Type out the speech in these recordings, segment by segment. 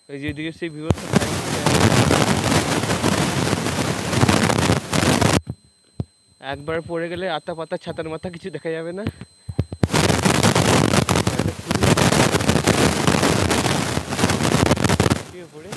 এই যে এদিকে সেই বিভৎস একবার পড়ে গেলে আতা পাতা ছাতার মাথা কিছু দেখা যাবে না। পড়ে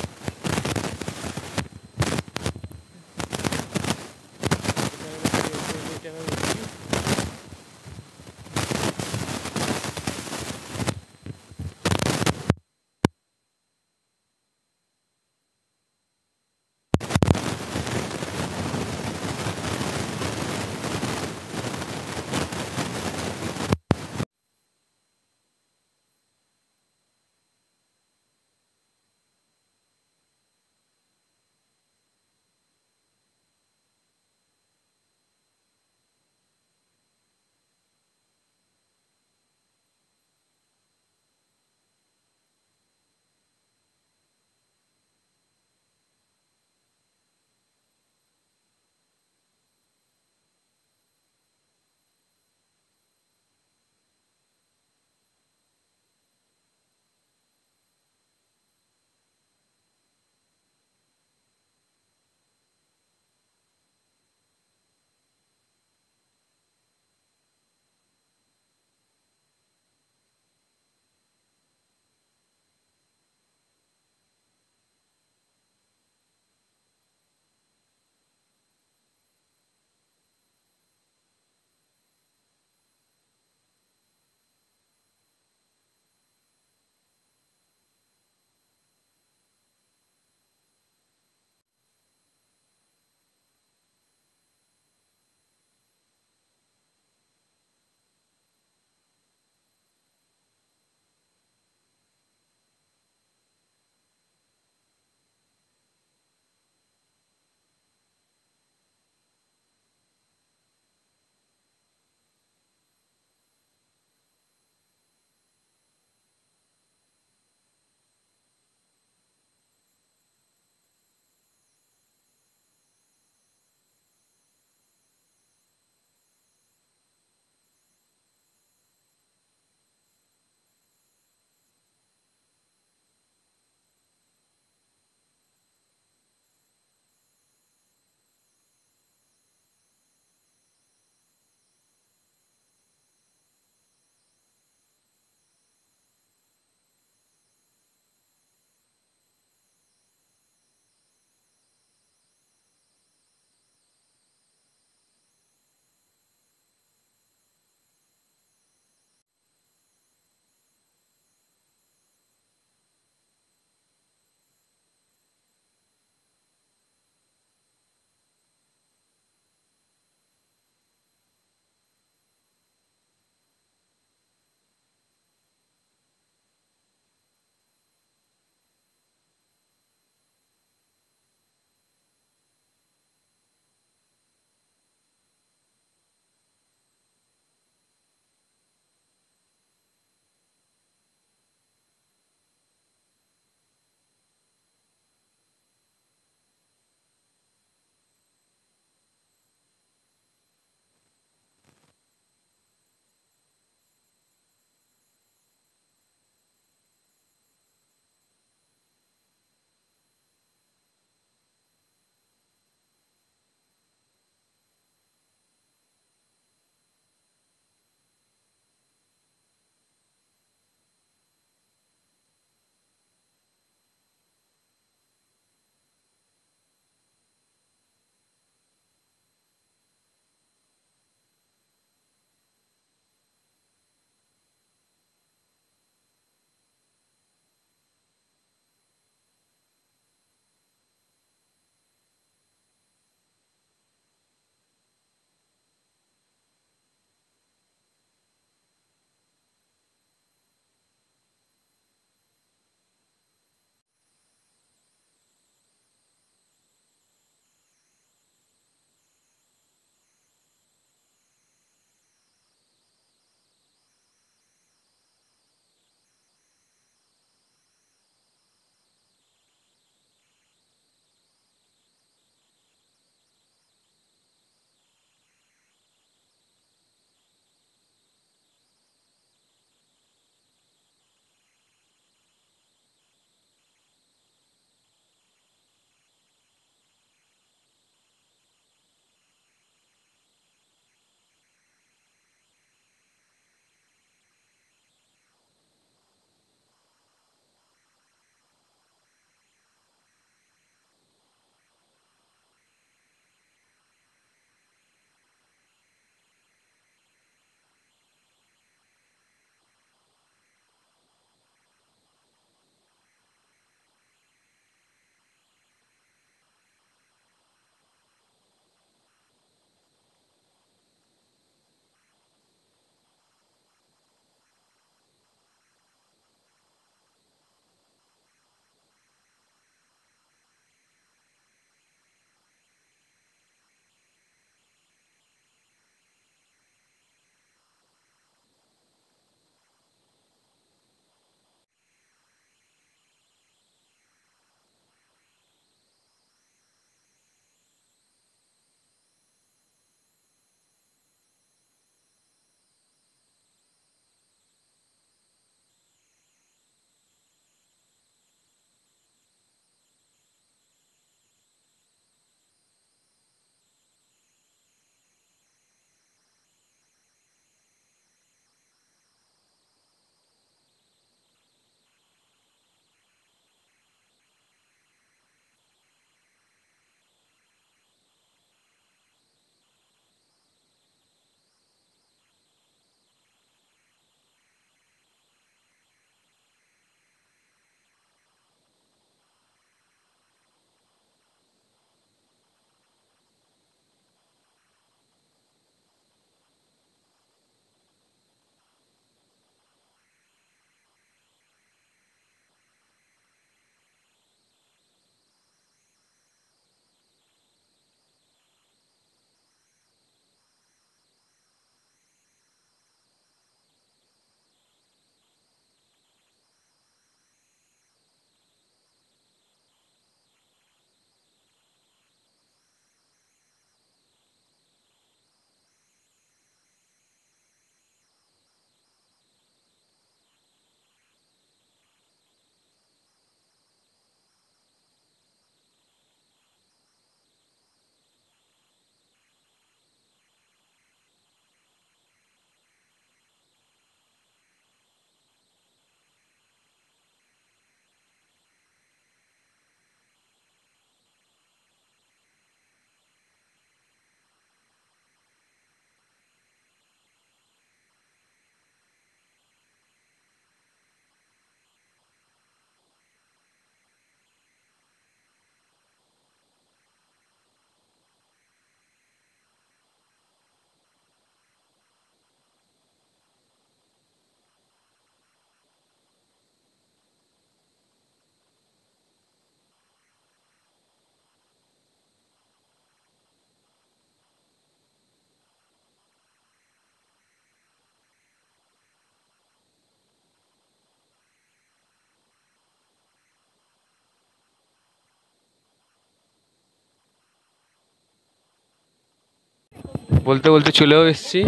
বলতে বলতে চলেও এসেছি।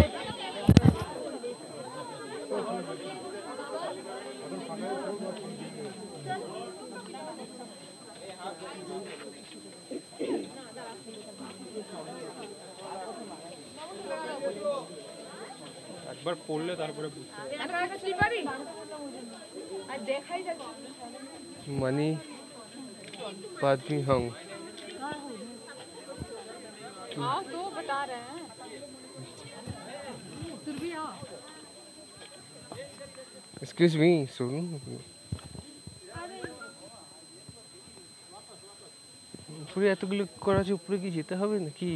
একবার পড়লে তারপরে মানি पादमी हूँ। तो बता रहे हैं एक्सक्यूज मी सुन, উপরে এতগুলো করা আছে, উপরে কি যেতে হবে নাকি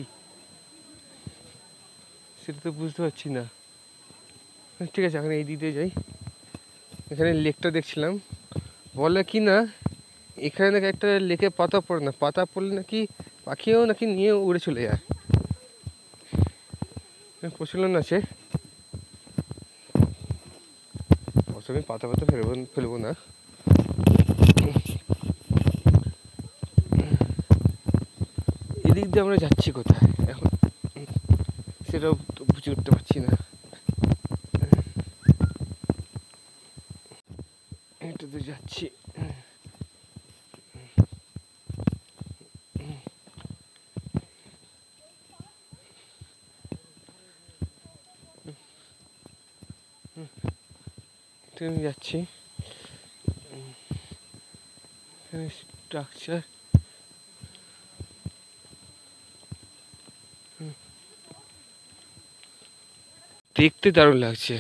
সেটা তো বুঝতে পারছি না। ঠিক আছে, এখন এই দিকে যাই। এখানে লেকটা দেখছিলাম, বলে কি না এখানে নাকি একটা লেকে পাতা পড়ে না, পাতা পড়লে নাকি পাখিও নাকি নিয়ে উড়ে চলে যায়। প্রচলন আছে, আমি পাতা পাতা ফেলবো না। এদিক দিয়ে আমরা যাচ্ছি কোথায় এখন সেটাও বুঝে উঠতে পারছি না। এটা তো যাচ্ছি, যাচ্ছি। স্ট্রাকচার দেখতে দারুণ লাগছে।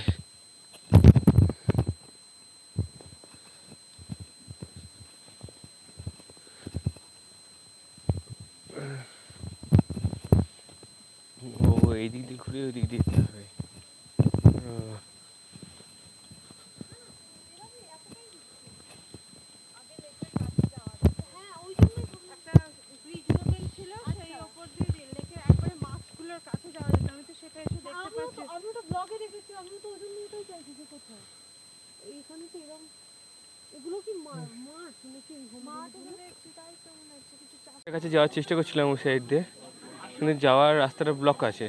ও এই দিক দিয়ে ঘুরে ওই দিক দিয়ে যেতে হবে। কাছে যাওয়ার চেষ্টা করছিলাম ওই সাইড দিয়ে, কিন্তু যাওয়ার রাস্তাটা ব্লক আছে,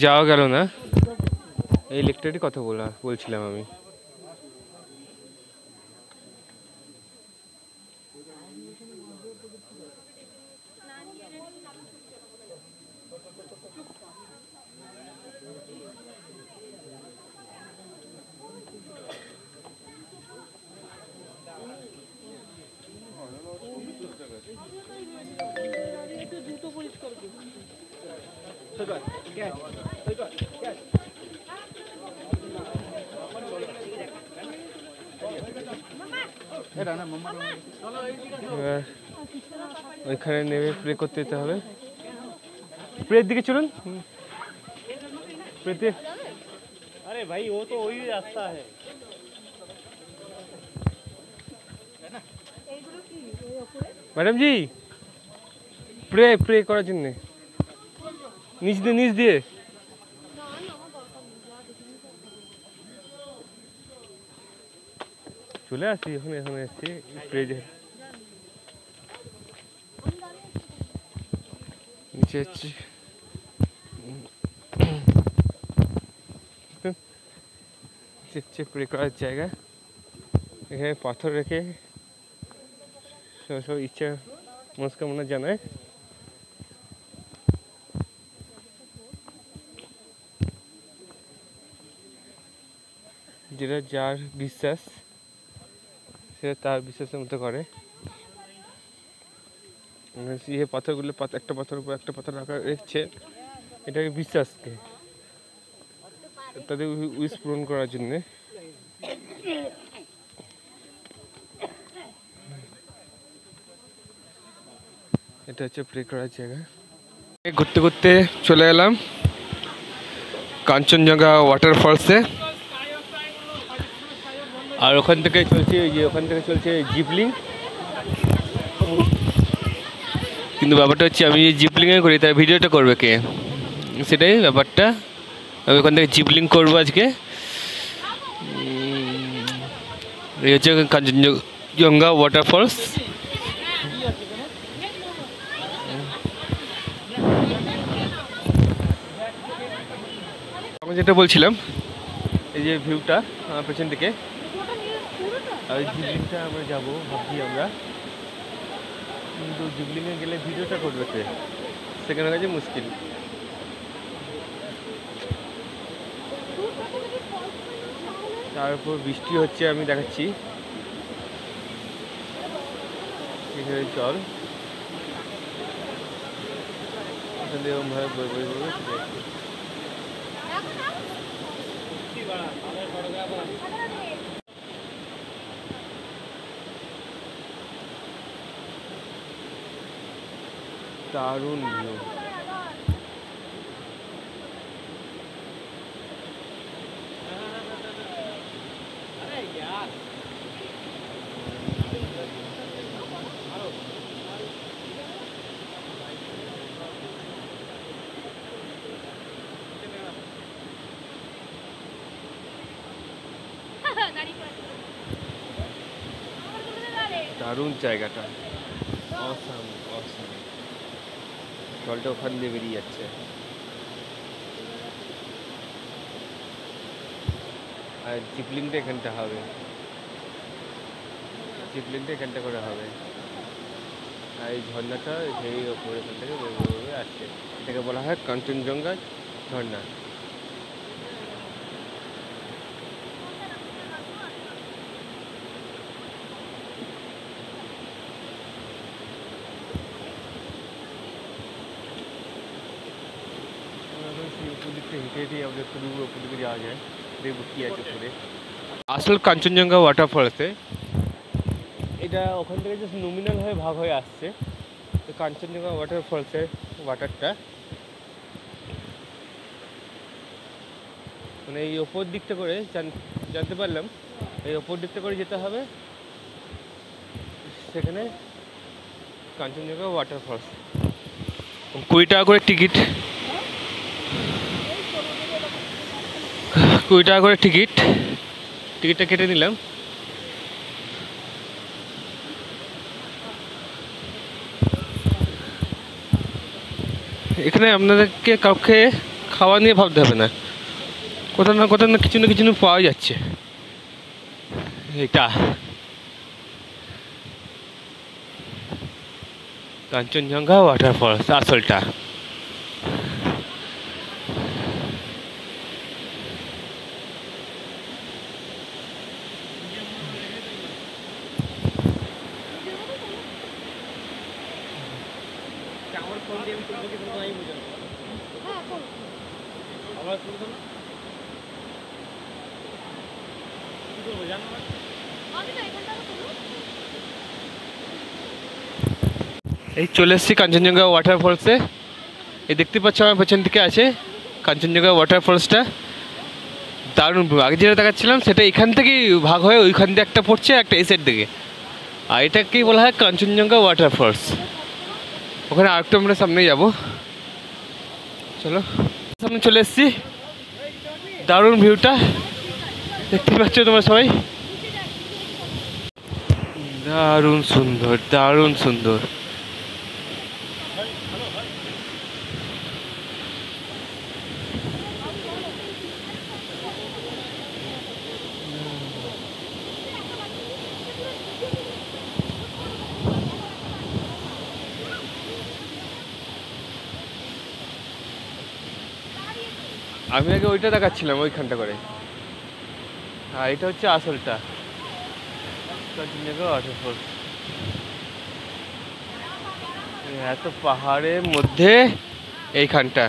যাওয়া গেল না। এই লেকটারই কথা বলছিলাম আমি। ওইখানে নেমে প্রে করতে যেতে হবে। প্রের দিকে চলুন, প্রেতে। अरे भाई वो तो वही रास्ता है। ম্যাডাম জি, প্রে করার জন্য নিচ দিয়ে চলে আসি। এখন এসছি প্রে নিচে এসছি। প্রে করার জায়গা, এখানে পাথর রেখে সব ইচ্ছা মনস্কামনা জানায়। যেটা যার বিশ্বাস সেটা তার বিশ্বাসের মতো করে। এই পাথরগুলো একটা পাথর উপর একটা পাথর রাখা রেখেছে, এটাকে বিশ্বাসকে তাদের উইশ পূরণ করার জন্যে। এটা হচ্ছে প্রে করার জায়গা। ঘুরতে ঘুরতে চলে এলাম কাঞ্চনজঙ্ঘা ওয়াটারফলসে, আর ওখান থেকে চলছে জিপলিং। কিন্তু ব্যাপারটা হচ্ছে আমি জিপলিংয়ে করি, তার ভিডিওটা করবে কে, সেটাই ব্যাপারটা। আমি ওখান থেকে জিপলিং করবো আজকে। এই হচ্ছে কাঞ্চনজঙ্ঘা ওয়াটারফলস। যেটা বলছিলাম, এই যে ভিউটা আমার পেছন দিকে, আর ওই জিবলিংটা আমরা যাবো ভাবছি আমরা, কিন্তু জিবলিংয়ে গেলে ভিডিওটা করবে কে, সেখানে কাছে মুশকিল। তার উপর বৃষ্টি হচ্ছে, আমি দেখাচ্ছি এখানে জল এখানে এরকমভাবে বয়ে বয়ে বয়ে চলে যাচ্ছে। দারুণ ভিউ। দারুণ জায়গাটা, অসাম অসাম। জলটা ওখান দিয়ে বেরিয়ে যাচ্ছে, আর জিপলিংটা এখানটা হবে, জিপলিংটা এখানটা করে হবে। আর এই ঝর্ণাটা সেই ওপরে এখান থেকে বয়ে বয়ে বয়ে আসছে, এটাকে বলা হয় কাঞ্চনজঙ্ঘা ঝর্ণা। হেঁটে হেঁটে আমাদের একটু দূর ওপর দিকে যাওয়া যায়, দেখবো কি আছে উপরে। আসল কাঞ্চনজঙ্ঘা ওয়াটারফলসে এটা ওখান থেকে জাস্ট নমিনাল হয়ে ভাগ হয়ে আসছে। তো কাঞ্চনজঙ্ঘা ওয়াটারফলসের ওয়াটারটা মানে এই ওপর দিকটা করে জানতে পারলাম, এই ওপর দিকটা করে যেতে হবে, সেখানে কাঞ্চনজঙ্ঘা ওয়াটারফলস। 20 টাকা করে টিকিট, 20 টাকা করে টিকিট, টিকিটটা কেটে নিলাম। এখানে আপনাদেরকে কাউকে খাওয়া নিয়ে ভাবতে হবে না, কোথাও না কিছু না কিছু পাওয়া যাচ্ছে। এটা কাঞ্চনজঙ্ঘা ওয়াটারফলস আসলটা। এই চলে এসেছি কাঞ্চনজঙ্ঘা ওয়াটারফলসে। এই দেখতে পাচ্ছ আমার পেছন দিকে আছে কাঞ্চনজঙ্ঘা ওয়াটারফলসটা। দারুণ, আগে যেটা দেখাচ্ছিলাম সেটা এখান থেকেই ভাগ হয়ে ওইখান দিয়ে একটা পড়ছে, একটা এই সাইড দিকে, আর এটাকেই বলা হয় কাঞ্চনজঙ্ঘা ওয়াটারফলস। ওখানে আরেকটু আমরা সামনে যাব, চলো। সামনে চলে এসেছি, দারুণ ভিউটা দেখতে পাচ্ছ তোমরা সবাই, দারুণ সুন্দর, দারুণ সুন্দর। আমি আগে ওইটা দেখাচ্ছিলাম ওইখানটা করে, আর এটা হচ্ছে আসলটা কাঞ্চনজঙ্ঘা ওয়াটারফল। এত পাহাড়ের মধ্যে এইখানটা,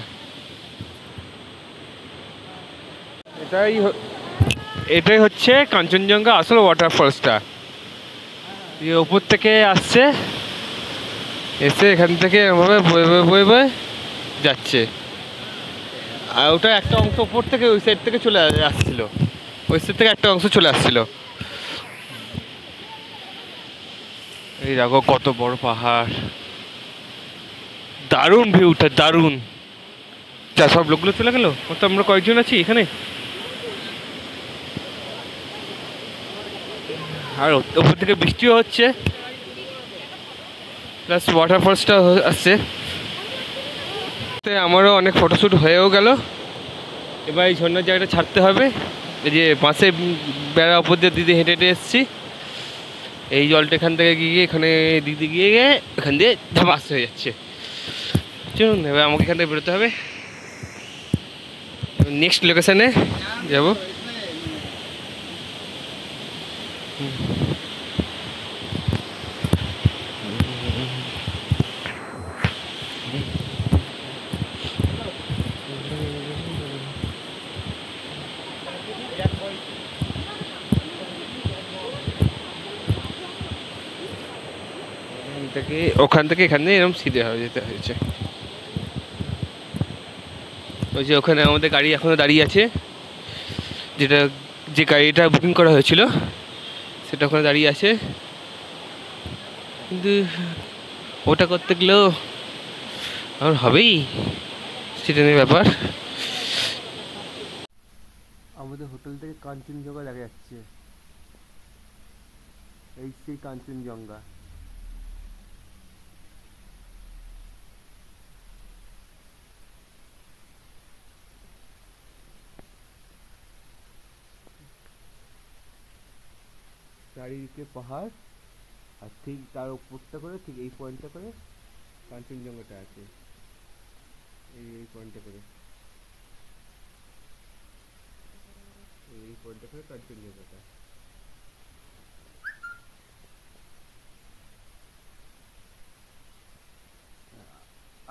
এটাই হচ্ছে কাঞ্চনজঙ্ঘা আসল ওয়াটারফলসটা। ওপর থেকে আসছে, এসে এখান থেকে এভাবে বয়ে বয়ে বয়ে বয়ে যাচ্ছে, আর ওটা একটা অংশ ওপর থেকে ওই সাইড থেকে চলে আসছিল, ওই সাইড থেকে একটা অংশ চলে আসছিল। এই দেখো কত বড় পাহাড়, দারুণ ভিউটা, দারুণ। যা সব লোকগুলো চলে গেল, তো আমরা কয়েকজন আছি এখানে। আর ওপর থেকে বৃষ্টিও হচ্ছে, প্লাস ওয়াটারফলসটা আসছে। আমারও অনেক ফটোশ্যুট হয়েও গেল। এবার এই ঝর্ণার জায়গাটা ছাড়তে হবে। এই যে বাঁশে বেড়া ওপর দিয়ে দিদি হেঁটে হেঁটে এসেছি, এই জলটা এখান থেকে গিয়ে এখানে দিদি গিয়ে এখান দিয়ে ধাপাস হয়ে যাচ্ছে। চলুন এবার আমাকে এখান থেকে বেরোতে হবে, নেক্সট লোকেশানে যাব। ওখান থেকে এখানে এরকম সিধে হয়ে যেতে হয়েছে। ওই যে ওখানে আমাদের গাড়ি এখনও দাঁড়িয়ে আছে, যেটা যে গাড়িটা বুকিং করা হয়েছিল সেটা ওখানে দাঁড়িয়ে আছে, কিন্তু ওটা করতে গেলেও আমার হবেই, সেটা নিয়ে ব্যাপার। আমাদের হোটেল থেকে কাঞ্চনজঙ্ঘা দেখা যাচ্ছে, এই সেই কাঞ্চনজঙ্ঘা। চারিদিকে পাহাড়, আর ঠিক তার উপরটা করে ঠিক এই পয়েন্টটা করে কাঞ্চনজঙ্ঘাটা আছে, এই পয়েন্টটা করে, এই পয়েন্টটা করে কাঞ্চনজঙ্ঘাটা।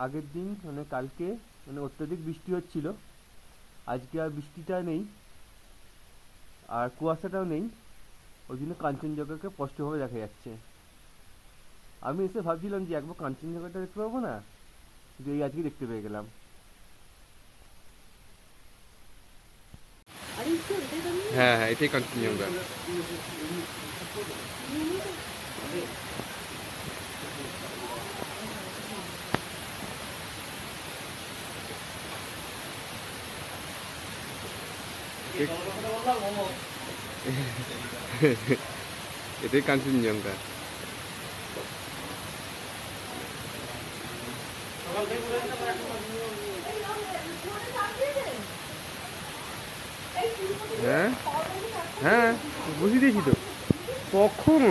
আগের দিন মানে কালকে মানে অত্যধিক বৃষ্টি হচ্ছিল, আজকে আর বৃষ্টিটা নেই আর কুয়াশাটাও নেই, ওই জন্য কাঞ্চনজঙ্ঘাকে স্পষ্টভাবে দেখা যাচ্ছে। আমি এসে ভাবছিলাম যে একবার কাঞ্চনজঙ্ঘাটা দেখতে পাবো না, কিন্তু এই আজকে দেখতে পেয়ে গেলাম। হ্যাঁ হ্যাঁ, এটাই কাঞ্চনজঙ্ঘা। এটাই কাঞ্চনজঙ্ঘা। হ্যাঁ হ্যাঁ, বুঝিয়ে দিয়েছি তো কখন।